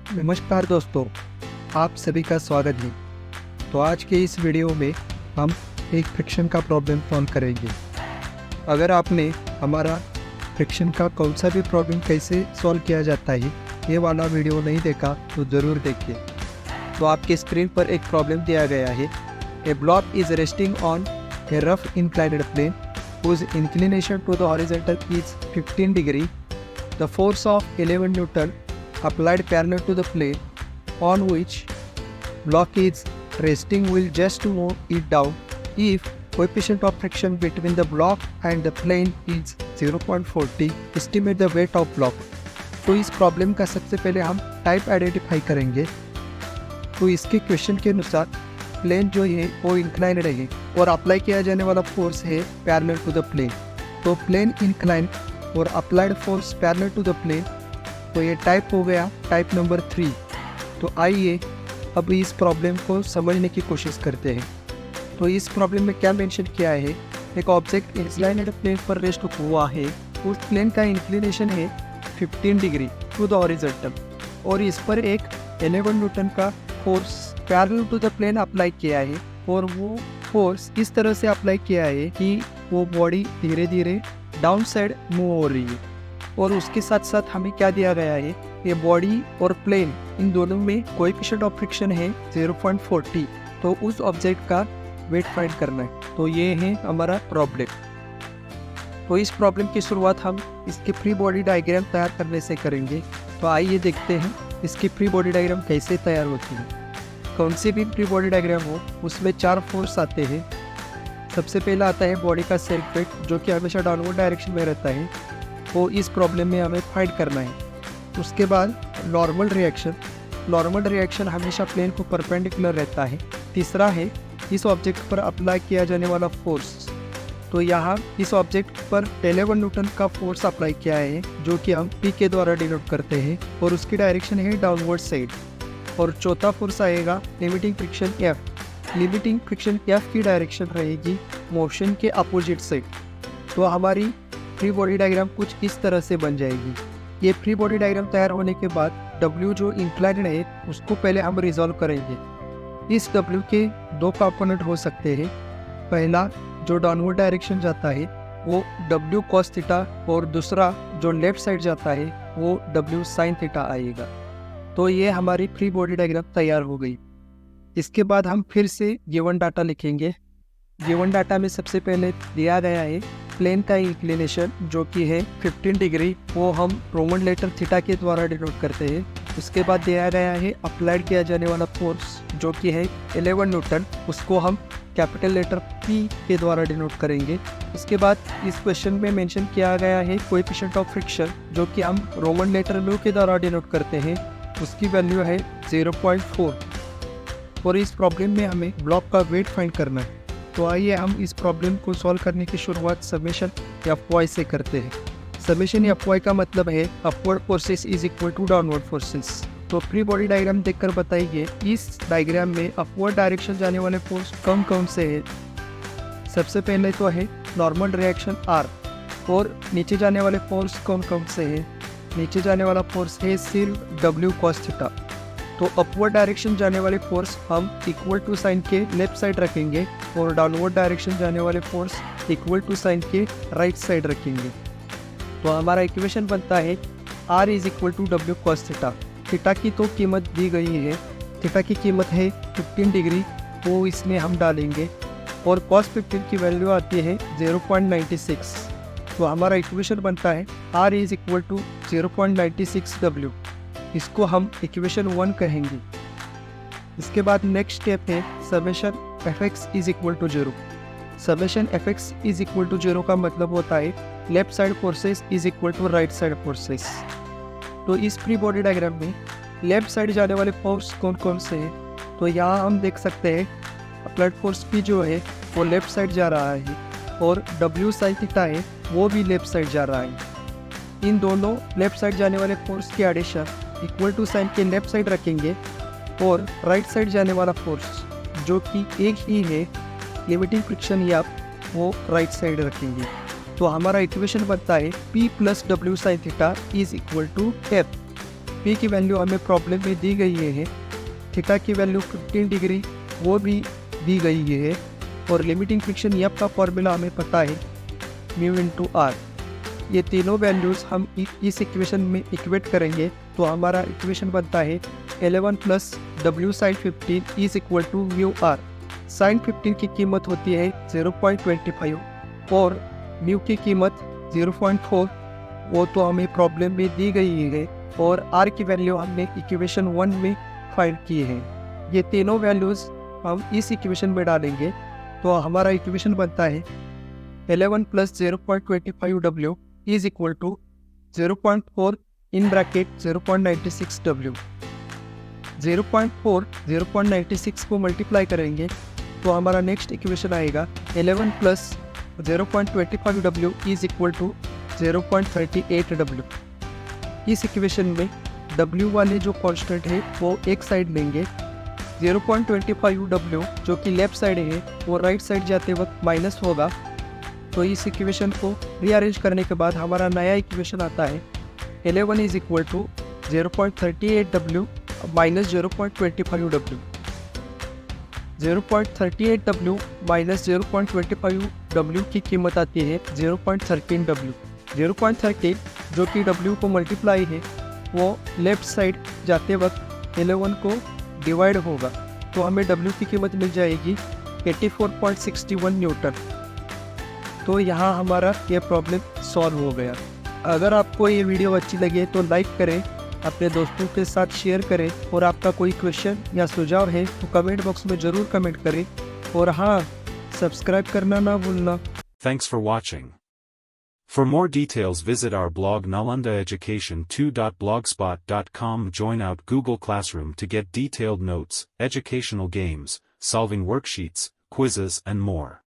नमस्कार दोस्तों, आप सभी का स्वागत है। तो आज के इस वीडियो में हम एक फ्रिक्शन का प्रॉब्लम सॉल्व करेंगे। अगर आपने हमारा फ्रिक्शन का कौन सा भी प्रॉब्लम कैसे सॉल्व किया जाता है ये वाला वीडियो नहीं देखा तो ज़रूर देखिए। तो आपके स्क्रीन पर एक प्रॉब्लम दिया गया है। A block is resting on a rough inclined plane whose inclination to the horizontal is 15 degree. The force of 11 Newton applied parallel to the plane on which block is resting will just move it down if coefficient of friction between the block and the plane is 0.40. Estimate the weight of block. तो इस problem का सबसे पहले हम type identify करेंगे। तो इसके question के अनुसार प्लेन जो है वो इंक्लाइंड है और अप्लाई किया जाने वाला फोर्स है पैरेलल टू द प्लेन। तो प्लेन इंक्लाइंड और applied force parallel to the plane, तो ये टाइप हो गया टाइप नंबर 3। तो आइए अब इस प्रॉब्लम को समझने की कोशिश करते हैं। तो इस प्रॉब्लम में क्या मेंशन किया है, एक ऑब्जेक्ट इंक्लाइंड प्लेन पर रेस्ट हुआ है, उस प्लेन का इंक्लिनेशन है 15 डिग्री टू द हॉरिजॉन्टल और इस पर एक 11 न्यूटन का force parallel to the plane apply किया है और वो फोर्स इस तरह से अप्लाई किया है कि वो बॉडी धीरे धीरे डाउन साइड मूव हो रही है। और उसके साथ साथ हमें क्या दिया गया है, ये बॉडी और प्लेन इन दोनों में कोएफिशिएंट ऑफ फ्रिक्शन है 0.40। तो उस ऑब्जेक्ट का वेट फाइंड करना है। तो ये है हमारा प्रॉब्लम। तो इस प्रॉब्लम की शुरुआत हम इसके फ्री बॉडी डायग्राम तैयार करने से करेंगे। तो आइए देखते हैं इसकी फ्री बॉडी डायग्राम कैसे तैयार होती है। कौन सी भी फ्री बॉडी डायग्राम हो उसमें 4 फोर्स आते हैं। सबसे पहला आता है बॉडी का सेल्फ वेट जो कि हमेशा डाउनवर्ड डायरेक्शन में रहता है, वो इस प्रॉब्लम में हमें फाइंड करना है। उसके बाद नॉर्मल रिएक्शन हमेशा प्लेन को परपेंडिकुलर रहता है। तीसरा है इस ऑब्जेक्ट पर अप्लाई किया जाने वाला फोर्स। तो यहाँ इस ऑब्जेक्ट पर 11 न्यूटन का फोर्स अप्लाई किया है जो कि हम पी के द्वारा डिनोट करते हैं और उसकी डायरेक्शन है डाउनवर्ड साइड। और चौथा फोर्स आएगा limiting friction F. Limiting friction F की डायरेक्शन रहेगी मोशन के अपोजिट साइड। तो हमारी फ्री बॉडी डायग्राम कुछ इस तरह से बन जाएगी। ये फ्री बॉडी डायग्राम तैयार होने के बाद डब्ल्यू जो इंक्लाइंड है उसको पहले हम रिजॉल्व करेंगे। इस डब्ल्यू के 2 कंपोनेंट हो सकते हैं। पहला जो डाउनवर्ड डायरेक्शन जाता है वो डब्ल्यू कॉस थीटा और दूसरा जो लेफ्ट साइड जाता है वो डब्ल्यू साइन थीटा आएगा। तो ये हमारी फ्री बॉडी डायग्राम तैयार हो गई। इसके बाद हम फिर से गिवन डाटा लिखेंगे। गिवन डाटा में सबसे पहले दिया गया है प्लेन का इंक्लिनेशन जो कि है 15 डिग्री, वो हम रोमन लेटर थीटा के द्वारा डिनोट करते हैं। उसके बाद दिया गया है अप्लाइड किया जाने वाला फोर्स जो कि है 11 न्यूटन, उसको हम कैपिटल लेटर P के द्वारा डिनोट करेंगे। इसके बाद इस क्वेश्चन में मेंशन किया गया है कोएफिशिएंट ऑफ फ्रिक्शन जो कि हम रोमन लेटर म्यू के द्वारा डिनोट करते हैं, उसकी वैल्यू है 0.4। और इस प्रॉब्लम में हमें ब्लॉक का वेट फाइंड करना है। तो आइए हम इस प्रॉब्लम को सॉल्व करने की शुरुआत समेशन Fy से करते हैं। समेशन Fy का मतलब है upward forces is equal to downward forces. तो फ्री बॉडी डायग्राम देखकर बताइए इस डायग्राम में अपवर्ड डायरेक्शन जाने वाले फोर्स कौन कौन से हैं। सबसे पहले तो है नॉर्मल रिएक्शन R और नीचे जाने वाले फोर्स कौन कौन से हैं। नीचे जाने वाला फोर्स है सिर्फ W cos थीटा। तो अपवर्ड डायरेक्शन जाने वाले फोर्स हम इक्वल टू साइन के लेफ्ट साइड रखेंगे और डाउनवर्ड डायरेक्शन जाने वाले फोर्स इक्वल टू साइन के राइट साइड रखेंगे। तो हमारा इक्वेशन बनता है R is equal to W cos theta. Theta की तो कीमत दी गई है, थीटा की कीमत है 15 डिग्री, वो इसमें हम डालेंगे और cos 15 की वैल्यू आती है 0.96। तो हमारा इक्वेशन बनता है R is equal to 0.96 W। इसको हम इक्वेशन 1 कहेंगे। इसके बाद नेक्स्ट स्टेप है summation Fx is equal to 0। Summation Fx is equal to 0 का मतलब होता है left side forces is equal to right side forces. तो इस फ्री बॉडी डायग्राम में लेफ्ट साइड जाने वाले फोर्स कौन कौन से हैं, तो यहाँ हम देख सकते हैं अप्लाइड फोर्स P जो है वो लेफ्ट साइड जा रहा है और W साइन थीटा है वो भी लेफ्ट साइड जा रहा है। इन दोनों लेफ्ट साइड जाने वाले फोर्स की एडिशन इक्वल टू साइन के लेफ्ट साइड रखेंगे और राइट साइड जाने वाला फोर्स जो कि एक ही है लिमिटिंग फ्रिक्शन या वो राइट साइड रखेंगे। तो हमारा इक्वेशन बनता है P plus W sine theta is equal to F। P की वैल्यू हमें प्रॉब्लम में दी गई है, थीटा की वैल्यू 15 डिग्री वो भी दी गई है, और लिमिटिंग फ्रिक्शन एफ का फॉर्मूला हमें पता है म्यू इंटू आर। ये तीनों वैल्यूज़ हम इस इक्वेशन में इक्वेट करेंगे तो हमारा इक्वेशन बनता है 11 plus W sine 15 is equal to mu R. Sine 15 की कीमत होती है 0.25 और म्यू की कीमत 0.4, वो तो हमें प्रॉब्लम में दी गई है, और आर की वैल्यू हमने इक्वेशन 1 में फाइंड की है। ये तीनों वैल्यूज़ हम इस इक्वेशन में डालेंगे तो हमारा इक्वेशन बनता है 11 plus 0.25 W is equal to 0.4 in bracket 0.96 W. 0.4 0.96 को मल्टीप्लाई करेंगे तो हमारा नेक्स्ट इक्वेशन आएगा 11 plus 0.25 W is equal to 0.38 W. इस इक्वेशन में डब्ल्यू वाले जो कांस्टेंट है वो एक साइड लेंगे, 0.25 डब्ल्यू जो कि लेफ्ट साइड है वो राइट साइड जाते वक्त माइनस होगा। तो इस इक्वेशन को रीअरेंज करने के बाद हमारा नया इक्वेशन आता है 11 is equal to 0.38 W minus 0.25 W. 0.38 W minus 0.25 W की कीमत आती है 0.13 डब्ल्यू। 0.13 जो कि डब्ल्यू को मल्टीप्लाई है वो लेफ्ट साइड जाते वक्त 11 को डिवाइड होगा, तो हमें डब्ल्यू की कीमत मिल जाएगी 84.61 न्यूटन। तो यहाँ हमारा ये प्रॉब्लम सॉल्व हो गया। अगर आपको ये वीडियो अच्छी लगे तो लाइक करें, अपने दोस्तों के साथ शेयर करें, और आपका कोई क्वेश्चन या सुझाव है तो कमेंट बॉक्स में ज़रूर कमेंट करें, और हाँ, सब्सक्राइब करना ना भूलना। Thanks for watching. For more details visit our blog nalandaeducation2.blogspot.com. Join out Google Classroom to get detailed notes, educational games, solving worksheets, quizzes and more.